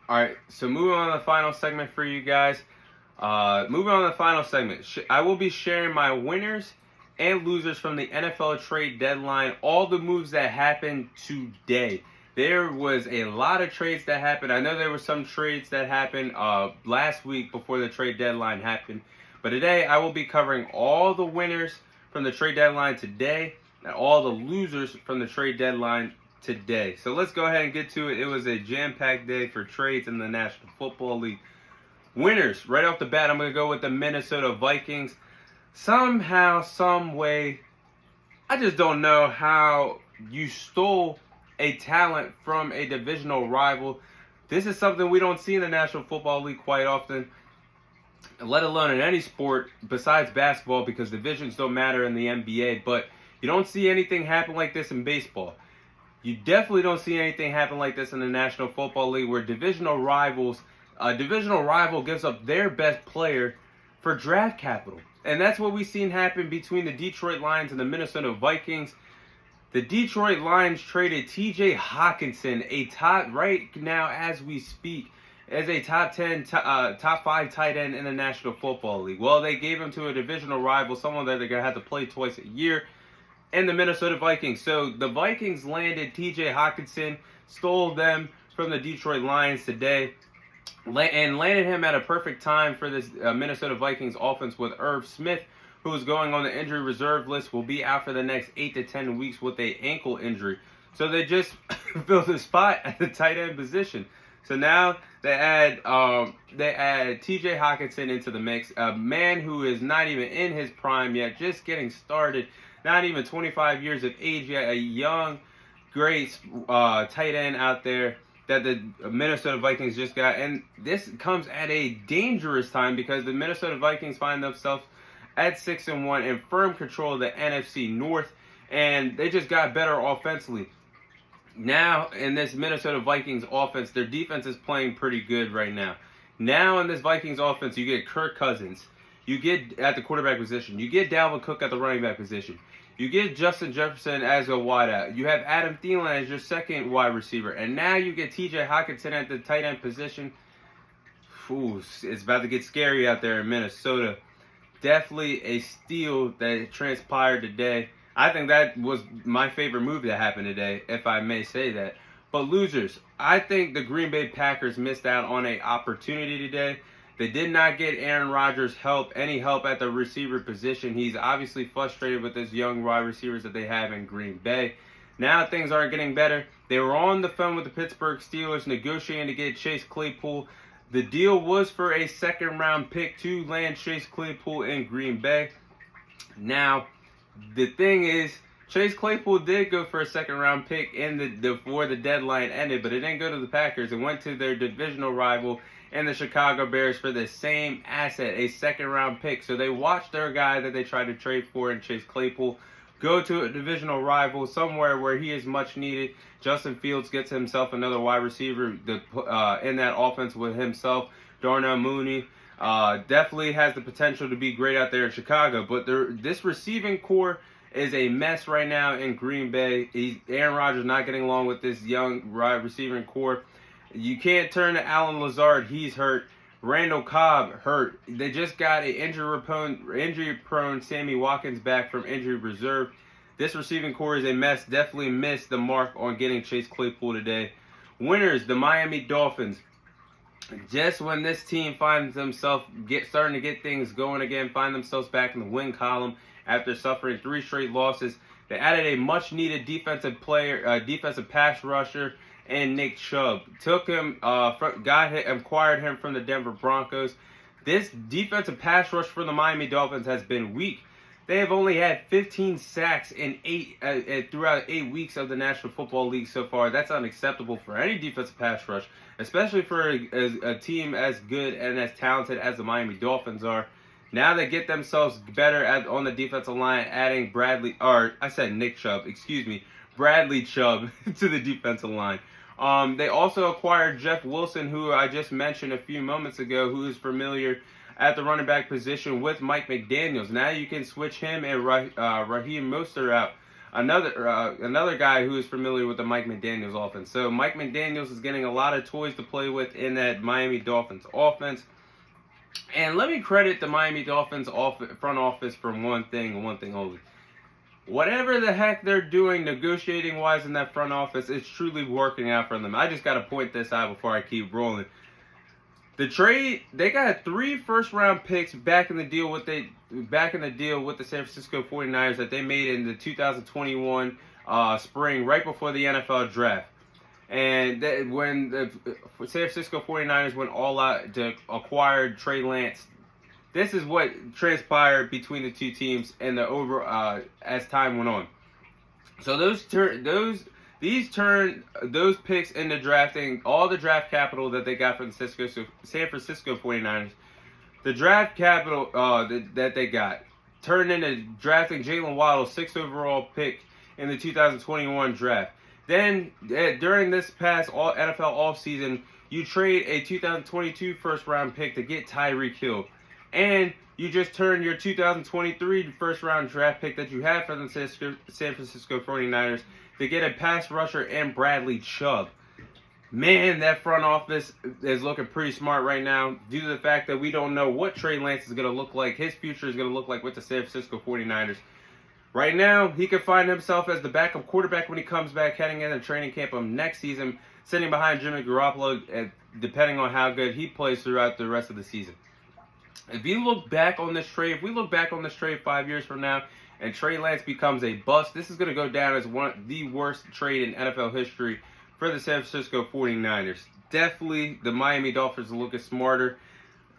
All right, so moving on to the final segment for you guys. Moving on to the final segment, I will be sharing my winners and losers from the NFL trade deadline, all the moves that happened today. There was a lot of trades that happened. I know there were some trades that happened last week before the trade deadline happened. But today I will be covering all the winners from the trade deadline today and all the losers from the trade deadline today. So let's go ahead and get to it. It was a jam-packed day for trades in the National Football League. Winners, right off the bat, I'm going to go with the Minnesota Vikings. Somehow, some way, I just don't know how you stole a talent from a divisional rival. This is something we don't see in the National Football League quite often, let alone in any sport besides basketball, because divisions don't matter in the NBA. But you don't see anything happen like this in baseball. You definitely don't see anything happen like this in the National Football League, where a divisional rival gives up their best player for draft capital. And that's what we've seen happen between the Detroit Lions and the Minnesota Vikings. The Detroit Lions traded TJ Hawkinson, right now as we speak, as a top 5 tight end in the National Football League. Well, they gave him to a divisional rival, someone that they're going to have to play twice a year, and the Minnesota Vikings. So the Vikings landed TJ Hawkinson, stole them from the Detroit Lions today, and landed him at a perfect time for this Minnesota Vikings offense with Irv Smith, who is going on the injury reserve list, will be out for the next 8 to 10 weeks with an ankle injury. So they just filled a spot at the tight end position. So now they add TJ Hawkinson into the mix, a man who is not even in his prime yet, just getting started, not even 25 years of age yet, a young, great tight end out there that the Minnesota Vikings just got. And this comes at a dangerous time because the Minnesota Vikings find themselves at 6-1 in firm control of the NFC North, and they just got better offensively. Now, in this Minnesota Vikings offense, their defense is playing pretty good right now. Now, in this Vikings offense, you get Kirk Cousins. You get at the quarterback position. You get Dalvin Cook at the running back position. You get Justin Jefferson as a wideout. You have Adam Thielen as your second wide receiver. And now you get TJ Hawkinson at the tight end position. Ooh, it's about to get scary out there in Minnesota. Definitely a steal that transpired today. I think that was my favorite move that happened today, if I may say that. But losers, I think the Green Bay Packers missed out on an opportunity today. They did not get Aaron Rodgers any help at the receiver position. He's obviously frustrated with his young wide receivers that they have in Green Bay. Now things aren't getting better. They were on the phone with the Pittsburgh Steelers negotiating to get Chase Claypool. The deal was for a second-round pick to land Chase Claypool in Green Bay. Now, the thing is, Chase Claypool did go for a second-round pick before the deadline ended, but it didn't go to the Packers. It went to their divisional rival and the Chicago Bears for the same asset, a second-round pick. So they watched their guy that they tried to trade for in Chase Claypool go to a divisional rival somewhere where he is much needed. Justin Fields gets himself another wide receiver in that offense with himself. Darnell Mooney definitely has the potential to be great out there in Chicago. But this receiving core is a mess right now in Green Bay. Aaron Rodgers not getting along with this young wide receiving core. You can't turn to Allen Lazard. He's hurt. Randall Cobb hurt. They just got an injury-prone Sammy Watkins back from injury reserve. This receiving core is a mess. Definitely missed the mark on getting Chase Claypool today. Winners, the Miami Dolphins. Just when this team finds themselves starting to get things going again, find themselves back in the win column after suffering 3 straight losses, they added a much-needed defensive pass rusher, and Nick Chubb. Took him, acquired him from the Denver Broncos. This defensive pass rush for the Miami Dolphins has been weak. They have only had 15 sacks in throughout 8 weeks of the National Football League so far. That's unacceptable for any defensive pass rush, especially for a team as good and as talented as the Miami Dolphins are. Now they get themselves better on the defensive line, adding Bradley Chubb to the defensive line. They also acquired Jeff Wilson, who I just mentioned a few moments ago, who is familiar at the running back position with Mike McDaniels. Now you can switch him and Raheem Mostert out another guy who is familiar with the Mike McDaniels offense. So Mike McDaniels is getting a lot of toys to play with in that Miami Dolphins offense. And let me credit the Miami Dolphins front office for one thing and one thing only. Whatever the heck they're doing negotiating-wise in that front office, it's truly working out for them. I just got to point this out before I keep rolling. The trade, they got 3 first-round picks back in the deal with the San Francisco 49ers that they made in the 2021 spring, right before the NFL draft. And when the San Francisco 49ers went all out to acquire Trey Lance, this is what transpired between the two teams and as time went on. So those picks into drafting all the draft capital that they got from the San Francisco 49ers, the draft capital that they got turned into drafting Jalen Waddle, 6th overall pick in the 2021 draft. Then during this past NFL offseason, you trade a 2022 first round pick to get Tyreek Hill. And you just turned your 2023 first round draft pick that you had for the San Francisco 49ers to get a pass rusher and Bradley Chubb. Man, that front office is looking pretty smart right now due to the fact that we don't know what Trey Lance is going to look like, his future is going to look like with the San Francisco 49ers. Right now, he could find himself as the backup quarterback when he comes back heading into training camp of next season, sitting behind Jimmy Garoppolo, depending on how good he plays throughout the rest of the season. If we look back on this trade 5 years from now, and Trey Lance becomes a bust, this is going to go down as the worst trade in NFL history for the San Francisco 49ers. Definitely, the Miami Dolphins are looking smarter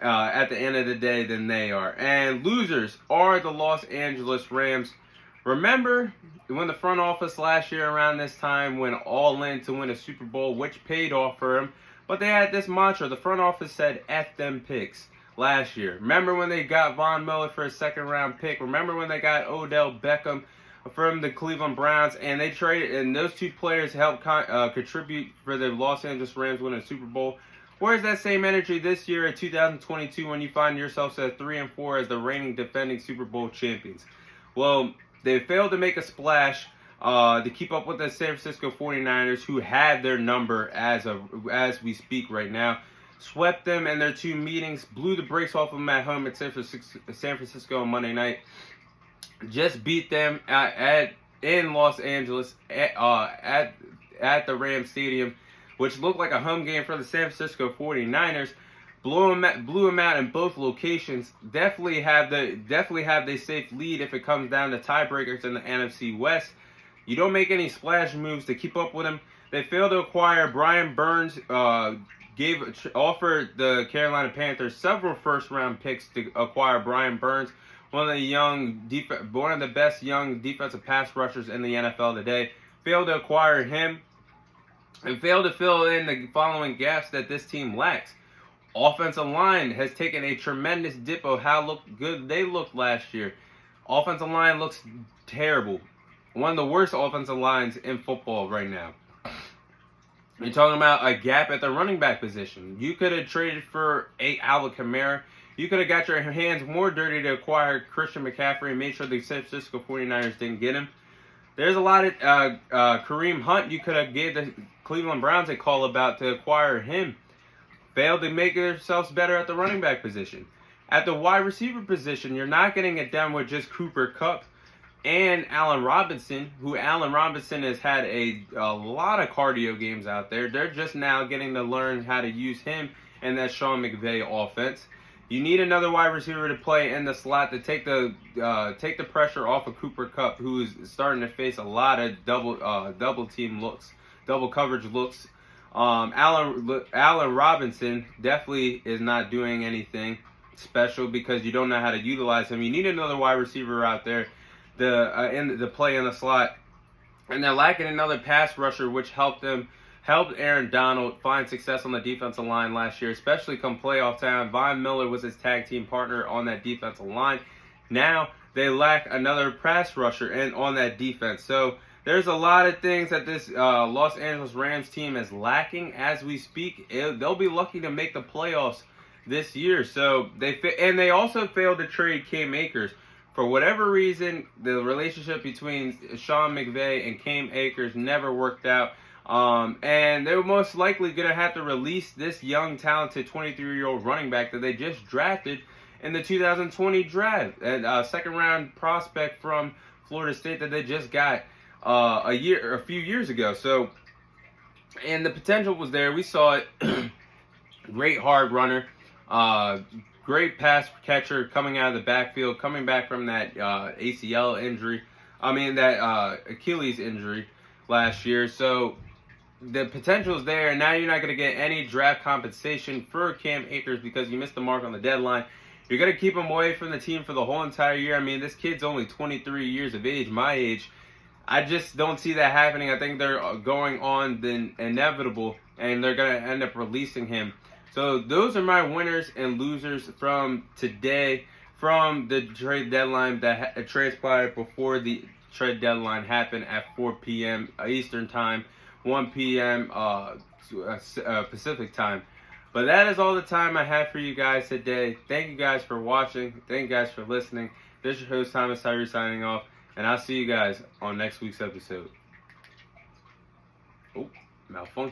at the end of the day than they are. And losers are the Los Angeles Rams. Remember when the front office last year around this time went all in to win a Super Bowl, which paid off for them, but they had this mantra. The front office said, F them picks. Last year. Remember when they got Von Miller for a second-round pick? Remember when they got Odell Beckham from the Cleveland Browns, and they traded, and those two players helped contribute for the Los Angeles Rams winning a Super Bowl? Where's that same energy this year in 2022 when you find yourselves at 3-4 as the reigning defending Super Bowl champions? Well, they failed to make a splash to keep up with the San Francisco 49ers, who had their number as we speak right now. Swept them in their 2 meetings, blew the brakes off of them at home at San Francisco on Monday night. Just beat them in Los Angeles at the Rams Stadium, which looked like a home game for the San Francisco 49ers. Blew them out in both locations. Definitely have the safe lead if it comes down to tiebreakers in the NFC West. You don't make any splash moves to keep up with them. They failed to acquire Brian Burns. Offered the Carolina Panthers several first-round picks to acquire Brian Burns, one of the best young defensive pass rushers in the NFL today. Failed to acquire him, and failed to fill in the following gaps that this team lacks. Offensive line has taken a tremendous dip of how good they looked last year. Offensive line looks terrible. One of the worst offensive lines in football right now. You're talking about a gap at the running back position. You could have traded for Alvin Kamara. You could have got your hands more dirty to acquire Christian McCaffrey and made sure the San Francisco 49ers didn't get him. There's a lot of Kareem Hunt you could have gave the Cleveland Browns a call about to acquire him. Failed to make themselves better at the running back position. At the wide receiver position, you're not getting it done with just Cooper Kupp and Allen Robinson, who Allen Robinson has had a lot of cardio games out there. They're just now getting to learn how to use him in that Sean McVay offense. You need another wide receiver to play in the slot to take the pressure off of Cooper Kupp, who is starting to face a lot of double coverage looks. Allen Robinson definitely is not doing anything special because you don't know how to utilize him. You need another wide receiver out there to play in the slot, and they're lacking another pass rusher, which helped Aaron Donald find success on the defensive line last year, especially come playoff time. Von Miller was his tag team partner on that defensive line. Now they lack another pass rusher on that defense. So there's a lot of things that this Los Angeles Rams team is lacking as we speak. They'll be lucky to make the playoffs this year. So they also failed to trade Cam Akers For whatever reason, the relationship between Sean McVay and Cam Akers never worked out. And they're most likely going to have to release this young, talented 23-year-old running back that they just drafted in the 2020 draft. And second-round prospect from Florida State that they just got a few years ago. So, and the potential was there. We saw it. Great hard runner. Great pass catcher coming out of the backfield, coming back from that ACL injury. That Achilles injury last year. So the potential is there, and now you're not going to get any draft compensation for Cam Akers because you missed the mark on the deadline. You're going to keep him away from the team for the whole entire year. This kid's only 23 years of age, my age. I just don't see that happening. I think they're going on the inevitable, and they're going to end up releasing him. So those are my winners and losers from today, from the trade deadline that transpired before the trade deadline happened at 4 p.m. Eastern Time, 1 p.m. Pacific Time. But that is all the time I have for you guys today. Thank you guys for watching. Thank you guys for listening. This is your host, Thomas Tyree, signing off. And I'll see you guys on next week's episode. Oh, malfunction.